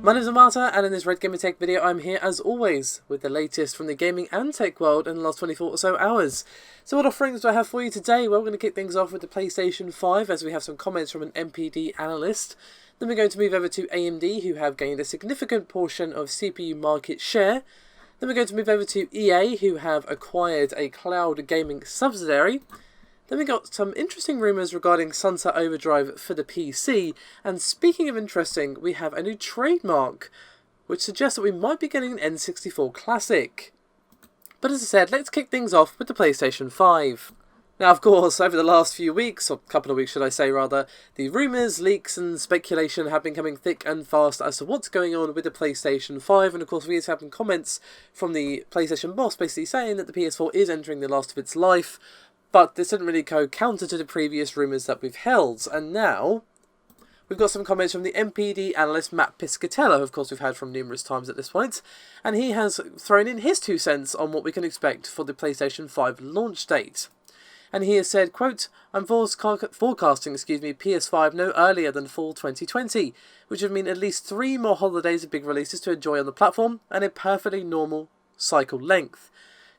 My name is Amata, and in this Red Gaming Tech video I'm here as always with the latest from the gaming and tech world in the last 24 or so hours. So what offerings do I have for you today? Well, we're going to kick things off with the PlayStation 5 as we have some comments from an NPD Analyst. Then we're going to move over to AMD, who have gained a significant portion of CPU market share. Then we're going to move over to EA, who have acquired a cloud gaming subsidiary. Then we got some interesting rumours regarding Sunset Overdrive for the PC, and speaking of interesting, we have a new trademark, which suggests that we might be getting an N64 Classic. But as I said, let's kick things off with the PlayStation 5. Now, of course, over the last few weeks, or couple of weeks should I say rather, the rumours, leaks and speculation have been coming thick and fast as to what's going on with the PlayStation 5, and of course we have some comments from the PlayStation boss basically saying that the PS4 is entering the last of its life. But this didn't really go counter to the previous rumours that we've held. And now, we've got some comments from the NPD Analyst Matt Piscatella, who of course we've had from numerous times at this point. And he has thrown in his 2 cents on what we can expect for the PlayStation 5 launch date. And he has said, quote, I'm forecasting PS5 no earlier than fall 2020, which would mean at least 3 more holidays of big releases to enjoy on the platform, and a perfectly normal cycle length.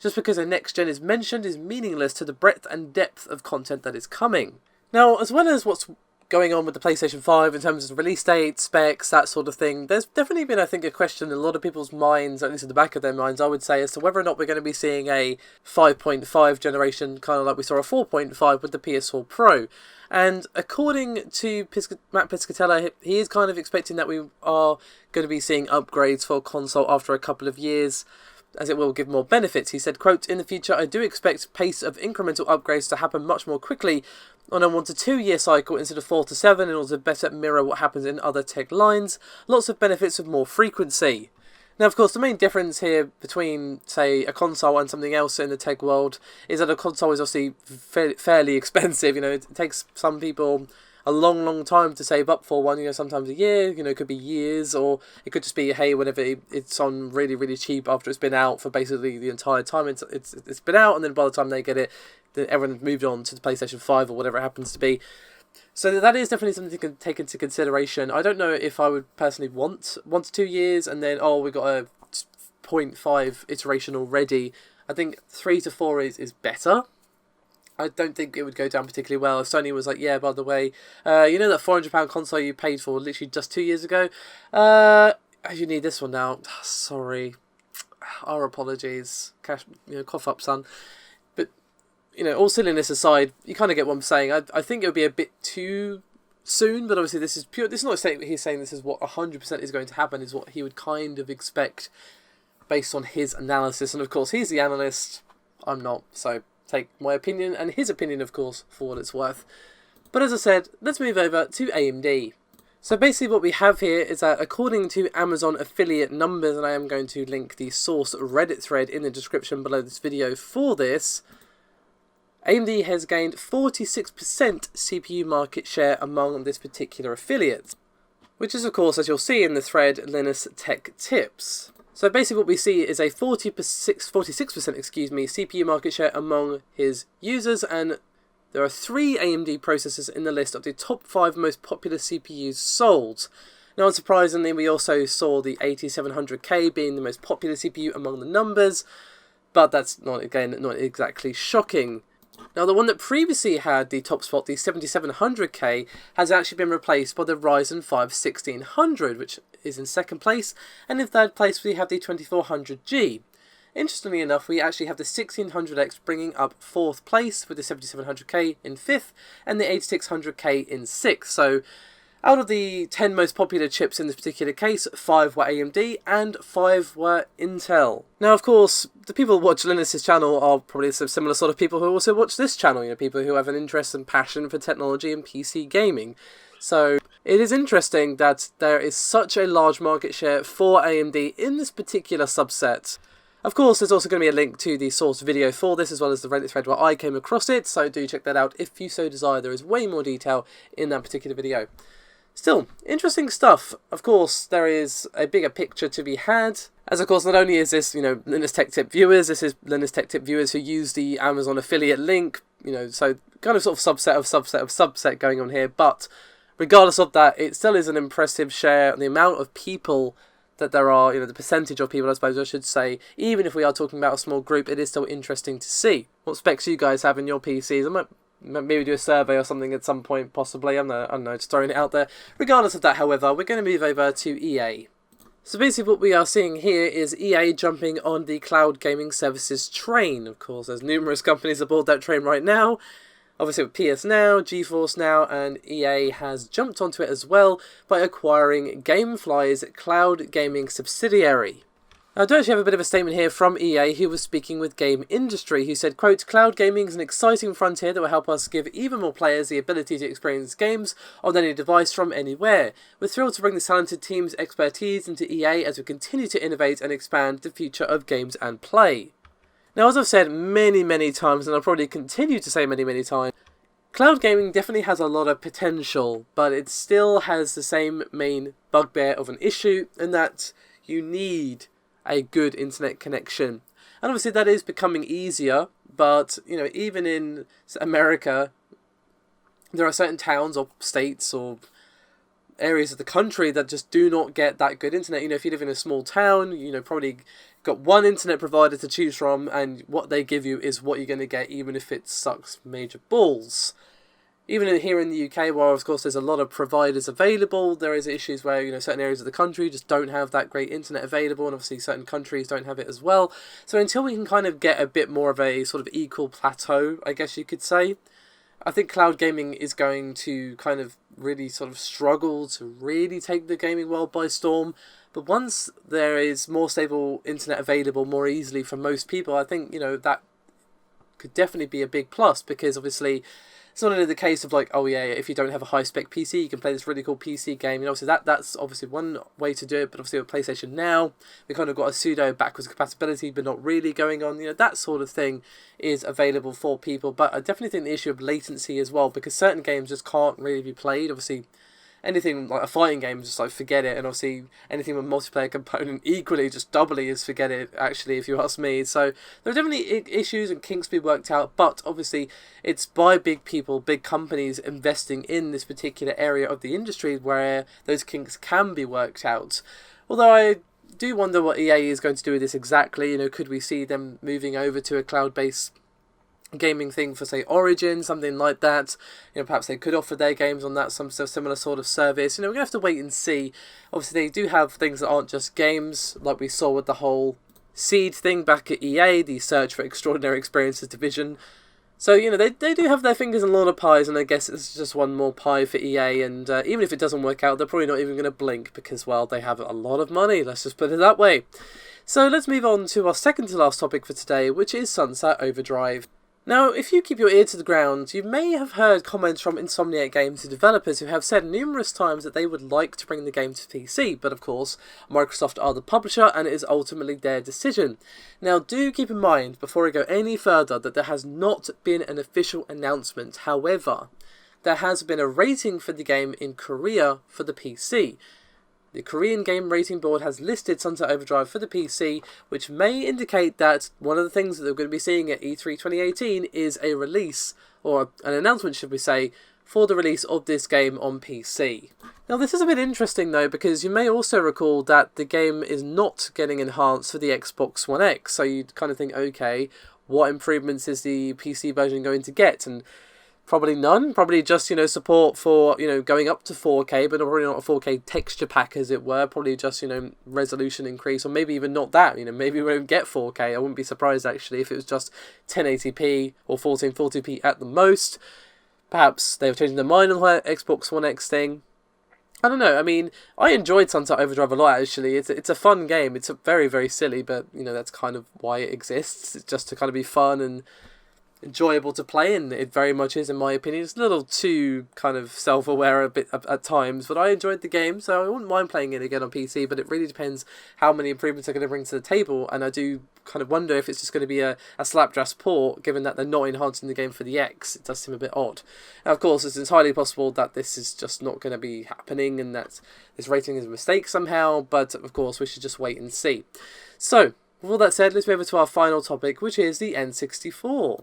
Just because a next gen is mentioned is meaningless to the breadth and depth of content that is coming. Now, as well as what's going on with the PlayStation 5 in terms of release date, specs, that sort of thing, there's definitely been, I think, a question in a lot of people's minds, at least at the back of their minds, I would say, as to whether or not we're going to be seeing a 5.5 generation, kind of like we saw a 4.5 with the PS4 Pro. And according to Matt Piscatella, he is kind of expecting that we are going to be seeing upgrades for console after a couple of years, as it will give more benefits. He said, quote, in the future I do expect pace of incremental upgrades to happen much more quickly on a 1 to 2 year cycle instead of 4 to 7 in order to better mirror what happens in other tech lines. Lots of benefits of more frequency. Now, of course, the main difference here between, say, a console and something else in the tech world is that a console is obviously fairly expensive. You know, it takes some people a long time to save up for one, you know, sometimes a year, you know, it could be years, or it could just be, hey, whenever it's on really cheap after it's been out for basically the entire time it's been out, and then by the time they get it, then everyone's moved on to the PlayStation 5 or whatever it happens to be. So that is definitely something you can take into consideration. I don't know if I would personally want 1 to 2 years, and then, oh, we got a 0.5 iteration already. I think 3 to 4 is better. I don't think it would go down particularly well if Sony was like, yeah, by the way, you know that £400 console you paid for literally just 2 years ago? You need this one now. Sorry. Our apologies. Cash, you know, cough up, son. But, you know, all silliness aside, you kind of get what I'm saying. I think it would be a bit too soon, but obviously this is pure. This is not a statement he's saying this is what 100% is going to happen, is what he would kind of expect based on his analysis. And of course, he's the analyst. I'm not, so take my opinion and his opinion, of course, for what it's worth. But as I said, let's move over to AMD. So basically what we have here is that according to Amazon affiliate numbers, and I am going to link the source Reddit thread in the description below this video for this, AMD has gained 46% CPU market share among this particular affiliate, which is, of course, as you'll see in the thread, Linus Tech Tips. So basically what we see is a 46% CPU market share among his users, and there are 3 AMD processors in the list of the top 5 most popular CPUs sold. Now, unsurprisingly, we also saw the 8700K being the most popular CPU among the numbers, but that's not exactly shocking. Now, the one that previously had the top spot, the 7700K, has actually been replaced by the Ryzen 5 1600, which is in second place, and in third place we have the 2400G. Interestingly enough, we actually have the 1600X bringing up 4th place, with the 7700K in 5th, and the 8600K in 6th. So, out of the 10 most popular chips in this particular case, 5 were AMD and 5 were Intel. Now, of course, the people who watch Linus's channel are probably some similar sort of people who also watch this channel, you know, people who have an interest and passion for technology and PC gaming. So, it is interesting that there is such a large market share for AMD in this particular subset. Of course, there's also going to be a link to the source video for this, as well as the Reddit thread where I came across it, so do check that out if you so desire. There is way more detail in that particular video. Still, interesting stuff. Of course, there is a bigger picture to be had, as of course not only is this, you know, Linus Tech Tip viewers, this is Linus Tech Tip viewers who use the Amazon affiliate link, you know, so kind of sort of subset going on here, but regardless of that, it still is an impressive share. The amount of people that there are, the percentage of people, I suppose I should say, even if we are talking about a small group, it is still interesting to see. What specs you guys have in your PCs? I might maybe do a survey or something at some point, possibly. I don't know, just throwing it out there. Regardless of that, however, we're going to move over to EA. So basically what we are seeing here is EA jumping on the cloud gaming services train. Of course, there's numerous companies aboard that train right now. Obviously with PS Now, GeForce Now, and EA has jumped onto it as well by acquiring Gamefly's cloud gaming subsidiary. Now, I do actually have a bit of a statement here from EA, who was speaking with Game Industry, who said, quote, "Cloud gaming is an exciting frontier that will help us give even more players the ability to experience games on any device from anywhere. We're thrilled to bring this talented team's expertise into EA as we continue to innovate and expand the future of games and play." Now, as I've said many, many times, and I'll probably continue to say many, many times, cloud gaming definitely has a lot of potential, but it still has the same main bugbear of an issue, in that you need a good internet connection. And obviously that is becoming easier, but, even in America, there are certain towns or states or areas of the country that just do not get that good internet. If you live in a small town, probably got one internet provider to choose from, and what they give you is what you're going to get, even if it sucks major balls. Even here in the UK, where of course there's a lot of providers available, there is issues where certain areas of the country just don't have that great internet available, and obviously certain countries don't have it as well. So until we can kind of get a bit more of a sort of equal plateau, I guess you could say, I think cloud gaming is going to kind of really sort of struggle to really take the gaming world by storm. But once there is more stable internet available more easily for most people, I think, that could definitely be a big plus, because obviously it's not only the case of like, oh yeah, if you don't have a high-spec PC, you can play this really cool PC game. Obviously that's obviously one way to do it, but obviously with PlayStation Now, we kind of got a pseudo backwards compatibility, but not really going on. That sort of thing is available for people. But I definitely think the issue of latency as well, because certain games just can't really be played. Obviously, anything like a fighting game, just like forget it, and obviously anything with multiplayer component equally, just doubly is forget it, actually, if you ask me. So there are definitely issues and kinks to be worked out, but obviously it's by big people, big companies investing in this particular area of the industry where those kinks can be worked out. Although I do wonder what EA is going to do with this exactly. Could we see them moving over to a cloud-based gaming thing for, say, Origin, something like that? Perhaps they could offer their games on that, some similar sort of service. We're going to have to wait and see. Obviously, they do have things that aren't just games, like we saw with the whole Seed thing back at EA, the Search for Extraordinary Experiences division. So, they do have their fingers in a lot of pies, and I guess it's just one more pie for EA, and even if it doesn't work out, they're probably not even going to blink, because, well, they have a lot of money, let's just put it that way. So let's move on to our second to last topic for today, which is Sunset Overdrive. Now, if you keep your ear to the ground, you may have heard comments from Insomniac Games, the developers, who have said numerous times that they would like to bring the game to PC, but of course, Microsoft are the publisher and it is ultimately their decision. Now, do keep in mind, before I go any further, that there has not been an official announcement. However, there has been a rating for the game in Korea for the PC. The Korean Game Rating Board has listed Sunset Overdrive for the PC, which may indicate that one of the things that we're going to be seeing at E3 2018 is a release, or an announcement, should we say, for the release of this game on PC. Now, this is a bit interesting, though, because you may also recall that the game is not getting enhanced for the Xbox One X, so you'd kind of think, okay, what improvements is the PC version going to get? And probably none. Probably just, support for, going up to 4K, but probably not a 4K texture pack, as it were. Probably just, resolution increase, or maybe even not that. Maybe we won't get 4K. I wouldn't be surprised, actually, if it was just 1080p or 1440p at the most. Perhaps they've changed their mind on the Xbox One X thing. I don't know. I enjoyed Sunset Overdrive a lot, actually. It's a fun game. It's very, very silly, but, that's kind of why it exists. It's just to kind of be fun and enjoyable to play, and it very much is, in my opinion. It's a little too kind of self-aware a bit at times, but I enjoyed the game, so I wouldn't mind playing it again on PC, but it really depends how many improvements they're going to bring to the table, and I do kind of wonder if it's just going to be a slapdash port, given that they're not enhancing the game for the X. It does seem a bit odd. Now, of course, it's entirely possible that this is just not going to be happening, and that this rating is a mistake somehow, but of course, we should just wait and see. So, with all that said, let's move over to our final topic, which is the N64.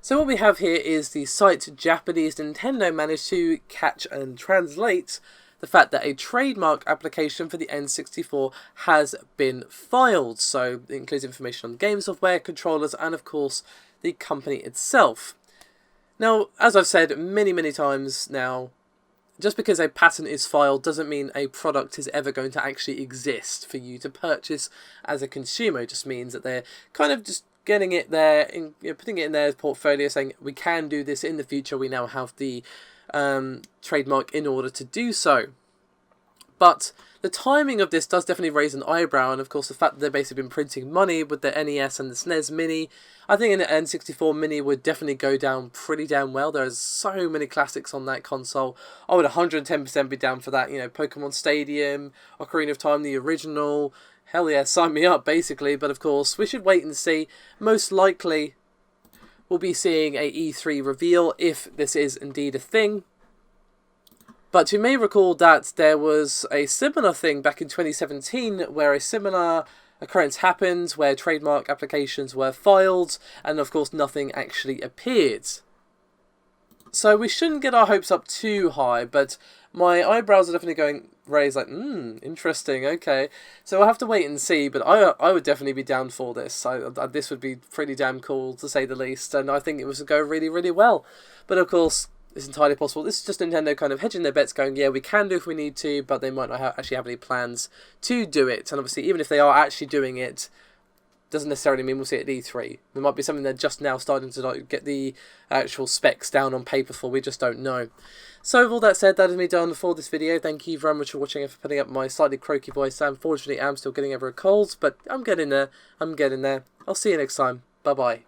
So what we have here is the site Japanese Nintendo managed to catch and translate the fact that a trademark application for the N64 has been filed. So it includes information on game software, controllers, and of course the company itself. Now, as I've said many times now, just because a patent is filed doesn't mean a product is ever going to actually exist for you to purchase as a consumer. It just means that they're kind of just getting it there, putting it in their portfolio, saying we can do this in the future. We now have the trademark in order to do so. But the timing of this does definitely raise an eyebrow, and of course the fact that they've basically been printing money with the NES and the SNES Mini, I think an N64 Mini would definitely go down pretty damn well. There's so many classics on that console. I would 110% be down for that. You know, Pokemon Stadium, Ocarina of Time, the original. Hell yeah, sign me up, basically. But of course, we should wait and see. Most likely, we'll be seeing a E3 reveal if this is indeed a thing. But you may recall that there was a similar thing back in 2017 where a similar occurrence happened, where trademark applications were filed, and of course nothing actually appeared. So we shouldn't get our hopes up too high, but my eyebrows are definitely going raised, like, interesting, okay. So I'll have to wait and see, but I would definitely be down for this. This would be pretty damn cool, to say the least, and I think it would go really well. But of course, it's entirely possible. This is just Nintendo kind of hedging their bets, going, yeah, we can do if we need to, but they might not actually have any plans to do it. And obviously, even if they are actually doing it, doesn't necessarily mean we'll see it at E3. There might be something they're just now starting to like get the actual specs down on paper for. We just don't know. So with all that said, that is me done for this video. Thank you very much for watching and for putting up my slightly croaky voice. Unfortunately, I'm still getting over a cold, but I'm getting there. I'll see you next time. Bye-bye.